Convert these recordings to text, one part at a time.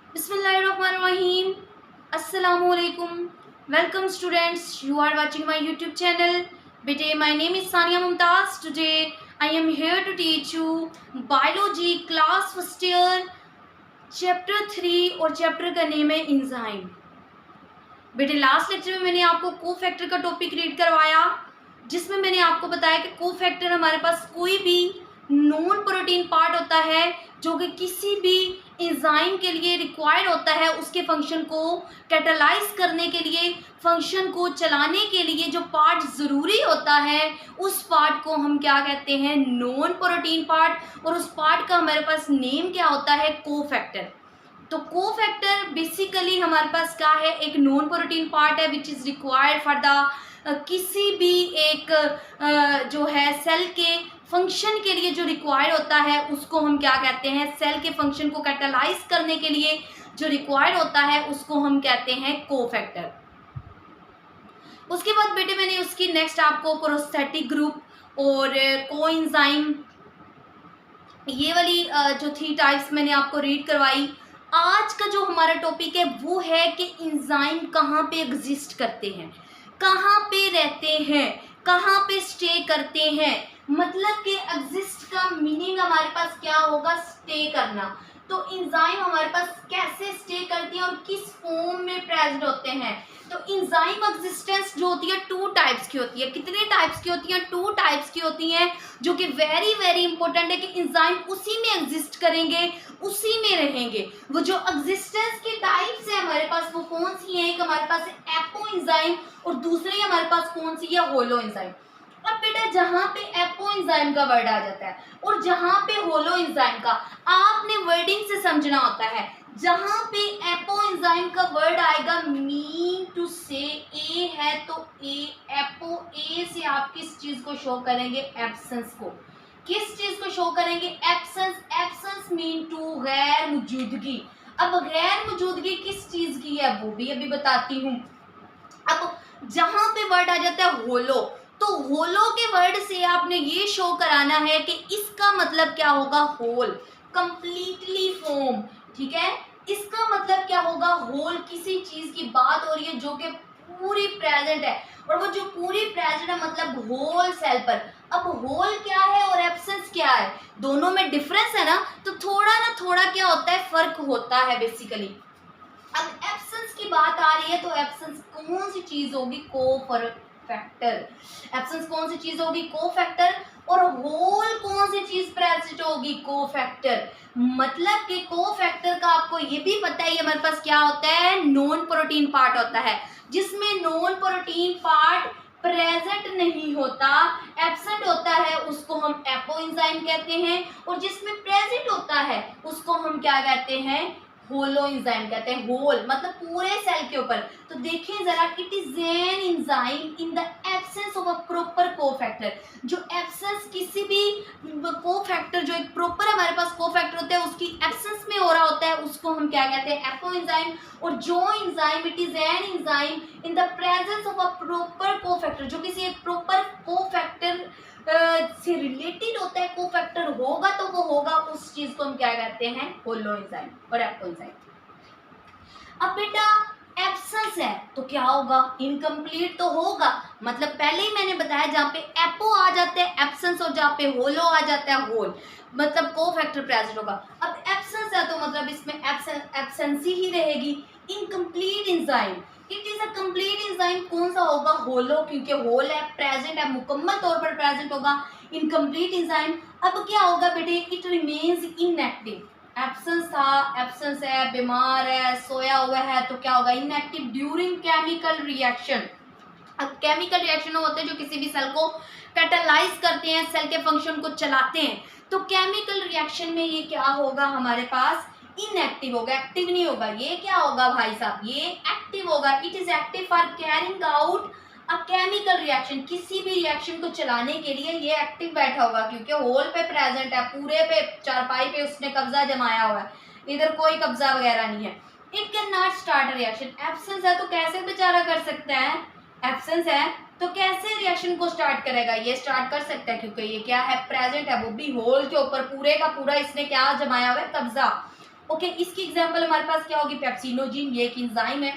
Bismillahirrahmanirrahim. Assalamualaikum. Welcome students. You are watching my YouTube channel. Bete, my name is Sania Mumtaz. Today I am here to teach you biology class first year chapter 3 और chapter का name है enzyme. बेटे last lecture में मैंने आपको cofactor का topic read करवाया, जिसमें मैंने आपको बताया कि कोफैक्टर हमारे पास कोई भी नॉन प्रोटीन पार्ट होता है जो कि किसी भी एंजाइम के लिए रिक्वायर्ड होता है, उसके फंक्शन को कैटालाइज करने के लिए, फंक्शन को चलाने के लिए जो पार्ट ज़रूरी होता है उस पार्ट को हम क्या कहते हैं, नॉन प्रोटीन पार्ट। और उस पार्ट का हमारे पास नेम क्या होता है, कोफैक्टर। तो कोफैक्टर बेसिकली हमारे पास क्या है, एक नॉन प्रोटीन पार्ट है which is required for the किसी भी एक जो है सेल के फंक्शन के लिए जो रिक्वायर्ड होता है उसको हम क्या कहते हैं, सेल के फंक्शन को कैटालाइज करने के लिए जो रिक्वायर्ड होता है उसको हम कहते हैं कोफैक्टर। उसके बाद बेटे मैंने उसकी नेक्स्ट आपको प्रोस्थेटिक ग्रुप और कोएंजाइम ये वाली जो 3 टाइप्स मैंने आपको रीड करवाई। आज का जो हमारा टॉपिक है वो है कि एंजाइम कहाँ पे एग्जिस्ट करते हैं, कहाँ पे रहते हैं, कहाँ पे स्टे करते हैं। मतलब कि एग्जिस्ट का मीनिंग हमारे पास क्या होगा, स्टे करना। तो एंजाइम हमारे पास कैसे स्टे करती हैं और किस फॉर्म में प्रेजेंट होते हैं। तो एंजाइम एग्जिस्टेंस जो होती है 2 टाइप्स की होती है। कितने टाइप्स की होती हैं, 2 टाइप्स की होती हैं, जो कि वेरी वेरी इंपॉर्टेंट है कि एंजाइम उसी में एग्जिस्ट करेंगे, उसी में रहेंगे। वो जो एग्जिस्टेंस की टाइप्स है हमारे पास वो कौन सी हैं, एक हमारे पास है एपो एंजाइम और दूसरी हमारे पास कौन सी है, होलो एंजाइम। अब बेटा जहाँ पे एपो एंजाइम का वर्ड आ जाता है और जहाँ पे होलो एंजाइम का, आपने वर्डिंग से समझना होता है। जहाँ पे एपो एंजाइम का वर्ड आएगा मीन टू से ए है तो ए एपो, ए से आप किस चीज को शो करेंगे, एब्सेंस को। किस चीज को शो करेंगे, एब्सेंस। एब्सेंस मीन टू गैर मौजूदगी। अब गैर मौजूदगी किस चीज की है वो भी अभी बताती हूँ। अब जहां पे वर्ड आ जाता है होलो, तो होलो के वर्ड से आपने ये शो कराना है कि इसका मतलब क्या होगा, होल, कंप्लीटली फॉर्म। ठीक है, इसका मतलब क्या होगा, होल, किसी चीज की बात हो रही है जो कि पूरी प्रेजेंट है, और वो जो पूरी प्रेजेंट है मतलब होल सेल पर। अब होल क्या है और एब्सेंस क्या है, दोनों में डिफरेंस है ना, तो थोड़ा क्या होता है, फर्क होता है बेसिकली। अब एब्सेंस की बात आ रही है तो एब्सेंस कौन सी चीज होगी, कोफैक्टर। एब्सेंस कौन सी चीज होगी, कोफैक्टर। और होल कौन सी चीज प्रेजेंट होगी, कोफैक्टर। मतलब कि कोफैक्टर का आपको ये भी पता है, हमारे पास क्या होता है, नॉन प्रोटीन पार्ट होता है, जिसमें नॉन प्रोटीन पार्ट प्रेजेंट नहीं होता, एब्सेंट होता है, उसको हम एपो एंजाइम कहते हैं। और जिसमें प्रेजेंट होता है उसको हम क्या कहते हैं, होलो एंजाइम कहते हैं। होल मतलब पूरे सेल के ऊपर। तो देखिए जरा, it is an enzyme in the absence of a proper cofactor. जो एब्सेंस किसी भी कोफैक्टर, जो एक प्रॉपर हमारे पास कोफैक्टर होता है उसकी एब्सेंस में हो रहा होता है, उसको हम क्या कहते हैं, एपो एंजाइम। और जो enzyme, it is an enzyme in the presence of a proper cofactor, जो किसी एक प्रॉपर कोफैक्टर से रिलेटेड होता है, कोफैक्टर होगा तो वो होगा, उस चीज को हम क्या कहते हैं, होलो एंजाइम और एपो एंजाइम। अब बेटा एब्सेंस है तो क्या होगा, इनकम्प्लीट तो होगा। मतलब पहले ही मैंने बताया, जहाँ पे एपो आ जाते हैं एब्सेंस और जहाँ पे होलो आ जाता है होल, मतलब कोफैक्टर प्रेजेंट होगा। अब एब्सेंस है तो मतलब इसमें एब्सेंसी ही रहेगी। Incomplete enzyme, it is a complete enzyme कौन सा होगा, होलो, क्योंकि होल है, प्रेजेंट है, मुकम्मल तौर पर प्रेजेंट होगा। इनकम्प्लीट एंजाइम अब क्या होगा बेटे, इट रिमेन्स इनएक्टिव। एब्सेंस था, एब्सेंस है, बीमार है, सोया हुआ है, तो क्या होगा, इनएक्टिव ड्यूरिंग केमिकल रिएक्शन। अब केमिकल रिएक्शन होते हैं जो किसी भी सेल को कैटालाइज करते हैं, सेल के फंक्शन को चलाते हैं। तो केमिकल रिएक्शन में ये क्या होगा, हमारे पास इनएक्टिव होगा, एक्टिव नहीं होगा। ये क्या होगा भाई साहब, ये एक्टिव होगा। It is active for carrying out a chemical reaction. किसी भी रिएक्शन को चलाने के लिए ये एक्टिव बैठा होगा, क्योंकि होल पे प्रेजेंट है, पूरे पे चारपाई पे उसने कब्जा जमाया हुआ है, इधर कोई कब्जा वगैरह नहीं है। It can not start reaction. Absence है तो कैसे बेचारा कर सकता है, एब्सेंस है तो कैसे रिएक्शन को स्टार्ट करेगा, ये स्टार्ट कर सकता है क्योंकि ये क्या है, प्रेजेंट है, वो भी होल के ऊपर, पूरे का पूरा इसने क्या जमाया हुआ है, कब्जा। ओके, इसकी एग्जांपल हमारे पास क्या होगी, पेप्सिनोजिन, ये एक एंजाइम है,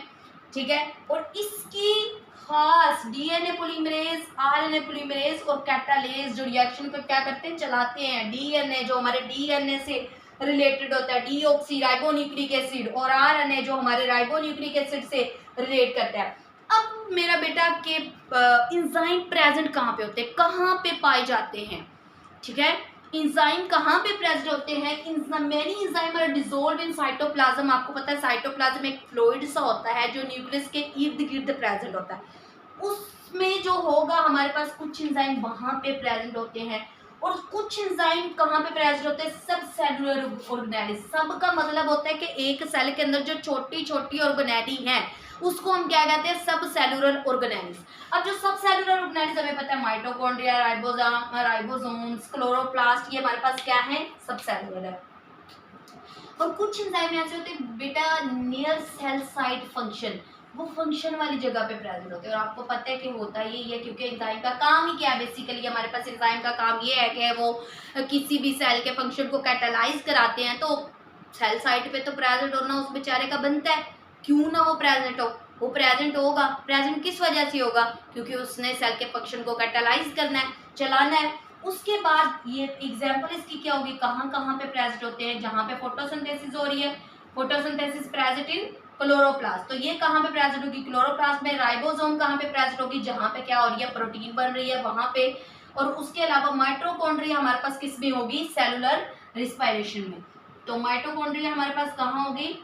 ठीक है, और इसकी खास डीएनए पॉलीमरेज, आरएनए पॉलीमरेज और कैटालेज जो रिएक्शन को क्या करते हैं, चलाते हैं। डीएनए जो हमारे डीएनए से रिलेटेड होता है, डीऑक्सी राइबोन्यूक्लिक एसिड, और आरएनए जो हमारे राइबोन्यूक्लिक एसिड से रिलेट करता है। अब मेरा बेटा के एंजाइम प्रेजेंट कहाँ पे होते हैं, कहाँ पे पाए जाते हैं, ठीक है, एंजाइम कहाँ पे प्रेजेंट होते हैं। Many enzyme are dissolve in cytoplasm. आपको पता है साइटोप्लाज्म एक फ्लूइड सा होता है जो न्यूक्लियस के इर्द गिर्द प्रेजेंट होता है। उसमें जो होगा हमारे पास कुछ एंजाइम वहाँ पे प्रेजेंट होते हैं, और कुछ एंजाइम कहाँ पे प्रेजेंट होते हैं, सब सेलुलर ऑर्गेनेली। सब का मतलब होता है कि एक सेल के अंदर जो छोटी छोटी ऑर्गेनेली हैं उसको हम क्या कहते हैं, सब सेलुलर ऑर्गेनेलीज। अब जो सब सेलुलर ऑर्गेनेलीज हमें पता है, माइटोकॉन्ड्रिया, राइबोसोम्स, क्लोरोप्लास्ट, ये हमारे पास क्या है, सब सेलुलर है। और कुछ एंजाइम ऐसे होते हैं बेटा नियर सेल साइड फंक्शन, वो फंक्शन वाली जगह पे प्रेजेंट होते हैं। और आपको पता है कि होता ये है क्योंकि एंजाइम का काम ही क्या है, बेसिकली हमारे पास एंजाइम का काम ये है कि वो किसी भी सेल के फंक्शन को कैटालाइज कराते हैं, तो सेल साइड पे तो प्रेजेंट होना उस बेचारे का बनता है, क्यों ना वो प्रेजेंट हो, वो प्रेजेंट होगा। प्रेजेंट किस वजह से होगा, क्योंकि उसने सेल के फंक्शन को कैटालाइज करना है, चलाना है। उसके बाद ये एग्जाम्पल इसकी क्या होगी, कहाँ कहाँ पे प्रेजेंट होते हैं, जहाँ पे फोटोसिंथेसिस हो रही है, फोटोसिंथेसिस प्रेजेंट इन क्लोरोप्लास्ट, तो ये कहाँ पे प्रेजेंट होगी, क्लोरोप्लास्ट में। राइबोसोम कहाँ पे प्रेजेंट होगी, जहाँ पे क्या हो रही है, प्रोटीन बन रही है वहां पे। और उसके अलावा माइटोकॉन्ड्रिया हमारे पास किस में होगी, सेलुलर रिस्पायरेशन में। तो माइटोकॉन्ड्रिया हमारे पास कहाँ होगी,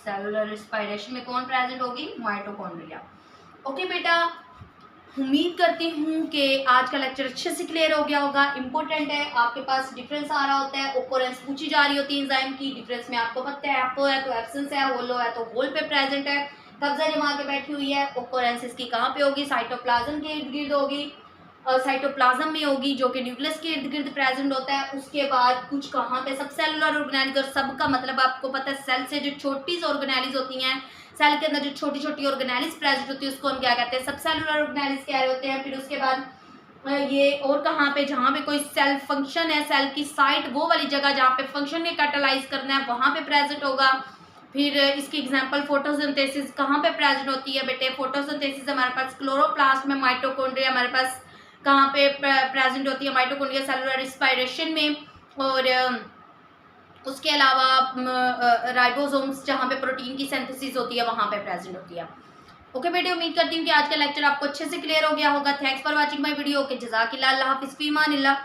सेलुलर रिस्पायरेशन में कौन प्रेजेंट होगी, माइटोकॉन्ड्रिया। ओके बेटा, उम्मीद करती हूँ कि आज का लेक्चर अच्छे से क्लियर हो गया होगा। इंपॉर्टेंट है, आपके पास डिफरेंस आ रहा होता है, ओकोरेंस पूछी जा रही होती है एंजाइम की। डिफरेंस में आपको पता है, आपको है तो एब्सेंस है, होलो है तो होल पे प्रेजेंट है, कब्जा जमा के बैठी हुई है। ओकोरेंस इसकी कहाँ पे होगी, साइटोप्लाज्म के इर्द गिर्द होगी, साइटोप्लाज्म में होगी जो कि न्यूक्लियस के इर्द गिर्द प्रेजेंट होता है। उसके बाद कुछ कहाँ पे, सब सेलुलर ऑर्गेनेलिज, और सब का मतलब आपको पता है सेल से जो छोटी सी ऑर्गेनेलिज होती हैं, सेल के अंदर जो छोटी छोटी ऑर्गेनेलिज प्रेजेंट होती है उसको हम क्या कहते हैं, सब सेलुलर ऑर्गेनेलिज कह रहे होते हैं। फिर उसके बाद ये और कहाँ पे, जहाँ पे कोई सेल फंक्शन है, सेल की साइट वो वाली जगह जहाँ पे फंक्शन ने कैटालाइज करना है वहाँ पे प्रेजेंट होगा। फिर इसकी एग्जांपल फोटोसिंथेसिस कहाँ पे प्रेजेंट होती है बेटे, फोटोसिंथेसिस हमारे पास क्लोरोप्लास्ट में। माइटोकॉन्ड्रिया हमारे पास कहाँ पे प्रेजेंट होती है, माइटोकॉन्ड्रिया सेलुलर रिस्पायरेशन में। और उसके अलावा राइबोसोम्स जहाँ पे प्रोटीन की सिंथेसिस होती है वहाँ पे प्रेजेंट होती है। ओके बेटे, उम्मीद करती हूँ कि आज का लेक्चर आपको अच्छे से क्लियर हो गया होगा। Thanks for watching my video. Okay, जज़ाकिल्लाह, अल्लाह हाफिज़, फी अमानिल्लाह।